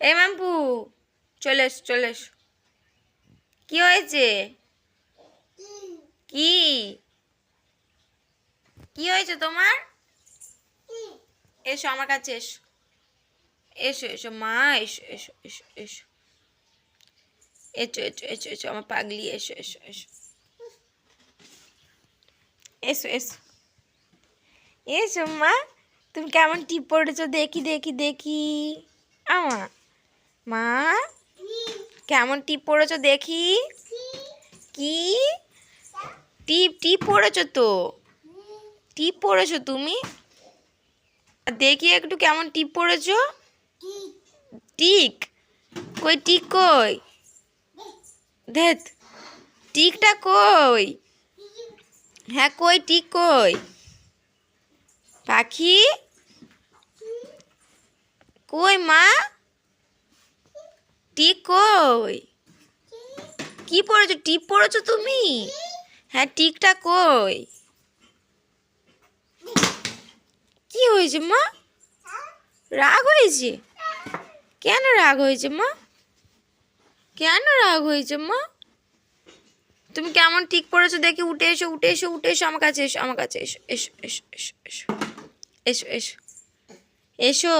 এই মাম্পু, চলে এস চলে এস। কি হয়েছে? কি কি হয়েছে তোমার? এসো আমার কাছে, এসো এসো এসো মা, এসো এসো এসো এসো এসো এসো এসো এসো আমার পাগলি, এসো এসো এসো এসো এসো এসো মা। তুমি কেমন টিপ পড়েছো দেখি দেখি দেখি। আমা মা, কেমন টিপ পড়েছো দেখি। কি টিপ টিপ পড়েছো তো? টিপ পড়েছো তুমি? দেখি একটু কেমন টিপ পড়েছো। টিক কই? টিক কই? ধেত, টিকটা কই? হ্যাঁ কই টিক কই? পাখি কই মা? টিক কই? কি পড়েছো? টিপ পড়েছো তুমি? হ্যাঁ টিকটা কই? কি হয়েছে মা? রাগ হয়েছে? কেন রাগ হয়েছে মা? কেন রাগ হয়েছে মা? তুমি কেমন টিক পড়েছো দেখি। উঠে এসো উঠে এসো উঠে এসো আমার কাছে, এসো আমার কাছে, এসো এসো এসো এসো এসো এসো এসো এসো।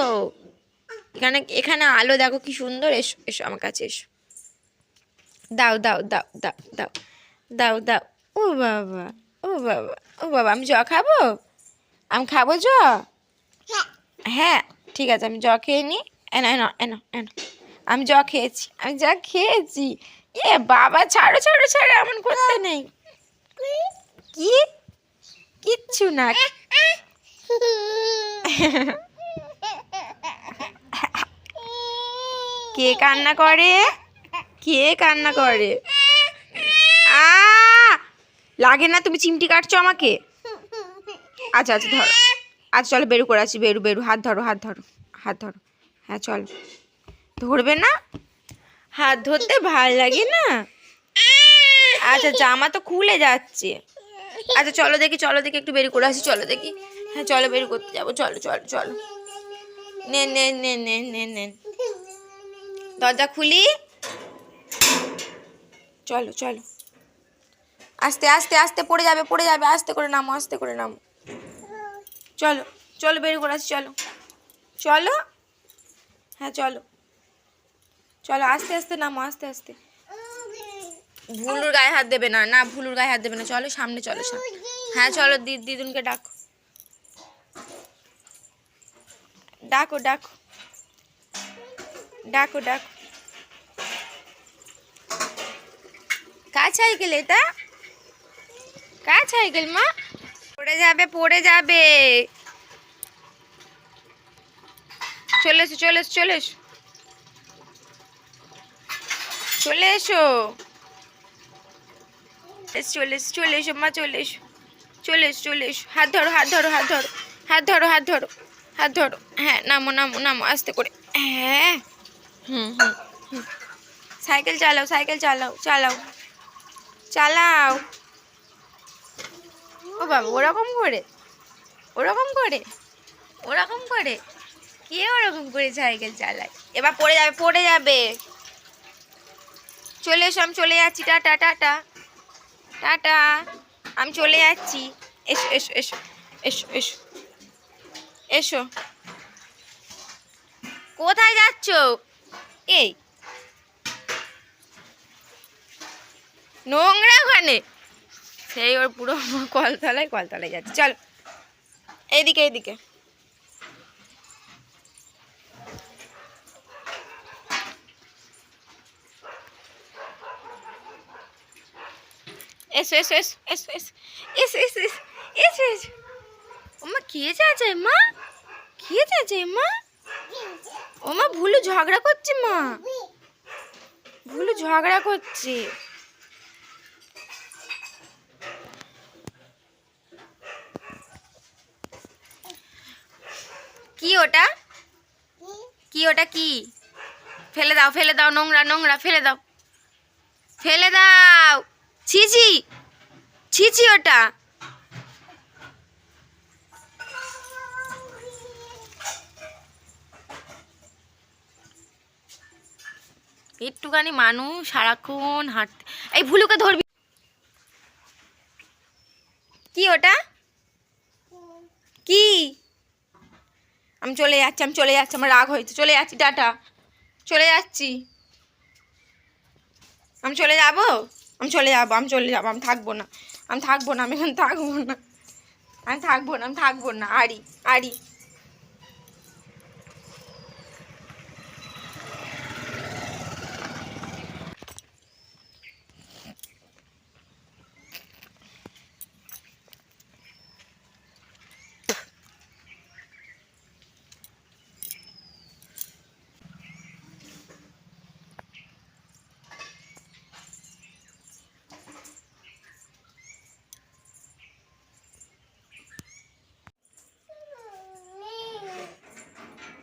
এখানে এখানে আলো দেখো কি সুন্দর। এসো এসো আমার কাছে, এসো। দাও দাও দাও দাও দাও দাও দাও। ও বাবা, ও বাবা, ও বাবা, আমি জ খাবো? আমি খাবো জ? হ্যাঁ ঠিক আছে, আমি জ খেয়ে নিই। এনো এনো এনো এনো, আমি জ খেয়েছি, আমি জ খেয়েছি। এ বাবা, ছাড়ো ছাড়ো ছাড়ো, এমন করতে নেই। কি? কিচ্ছু না। কে কান্না করে? কে কান্না করে? আ লাগে না? তুমি চিমটি কাটছো আমাকে? আচ্ছা আচ্ছা ধরো। আচ্ছা চলো বেরু করে আছি, বেরু বেরু, হাত ধরো হাত ধরো হাত ধরো। হ্যাঁ চলো। ধরবে না? হাত ধরতে ভাল লাগে না? আচ্ছা জামা তো খুলে যাচ্ছে। আচ্ছা চলো দেখি, চলো দেখি একটু বের করে আসি, চলো দেখি। হ্যাঁ চলো বের করতে যাবো, চলো চলো চলো। নে নে নে নে নে নে, দরজা খুলি। চলো চলো, আস্তে আস্তে আস্তে, পড়ে যাবে পড়ে যাবে, আস্তে করে নামো আস্তে করে নামো। চলো চলো বের করে আসি, চলো চলো। হ্যাঁ চলো চলো, আস্তে আস্তে নামো আস্তে আস্তে। ভুলুর গায়ে হাত দেবে না, না ভুলুর গায়ে হাত দেবে না। চলো সামনে, চলো সামনে। হ্যাঁ চলো, দিদুনকে ডাকো ডাকো ডাকো ডাকো ডাকো। কার সাইকেল এটা? কার সাইকেল মা? পড়ে যাবে পড়ে যাবে। চলে এসো চলে এসো চলে এসো চলে এসো চলে এসো চলে এসো মা, চলে এসো চলে এসো চলে এসো। হাত ধরো হাত ধরো হাত ধরো হাত ধরো হাত ধরো হাত ধরো। হ্যাঁ নামো নামো নামো আস্তে করে। হ্যাঁ হুম হুম হুম। সাইকেল চালাও সাইকেল চালাও চালাও চালাও। ও বাবা, ওরকম করে ওরকম করে ওরকম করে, কে ওরকম করে সাইকেল চালায়? এবার পড়ে যাবে পড়ে যাবে। চলে এসো, আমি চলে যাচ্ছি, টাটা টাটা টাটা, আমি চলে যাচ্ছি। এসো এসো এসো এসো এসো এসো। কোথায় যাচ্ছ? এই নোংরা ওখানে, সেই ওর পুরো কলতলায় কলতলায় যাচ্ছে। চলো এইদিকে এইদিকে। এসো এসো এসো এসো এসো এসো এসো এসো এসো এসো। ওমা খেয়ে যাচ্ছে মা, খেয়ে যাচ্ছে মা। ওমা ভুলু ঝগড়া করছে মা, ভুলু ঝগড়া করছে। কি ওটা? কি ওটা কি? ফেলে দাও ফেলে দাও, নোংরা নোংরা, ফেলে দাও ফেলে দাও। ছিছি ছিছি ওটা। একটুখানি মানুষ সারাক্ষণ হাঁটতে। এই ভুলুকে ধরবি। কি ওটা? কি? আমি চলে যাচ্ছি, আমি চলে যাচ্ছি, আমার রাগ হয়েছে, চলে যাচ্ছি, টাটা, চলে যাচ্ছি, আমি চলে যাব, আমি চলে যাবো, আমি চলে যাবো, আমি থাকবো না, আমি থাকবো না, আমি এখন থাকবো না, আমি থাকবো না, আমি থাকবো না। আড়ি আড়ি।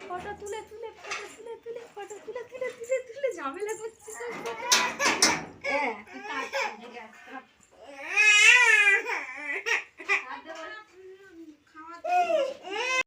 ফটো তুলে তুলে, ফটো তুলে তুলে, ফটো তুলে তুলে তুলে তুলে ঝামেলা করছিস।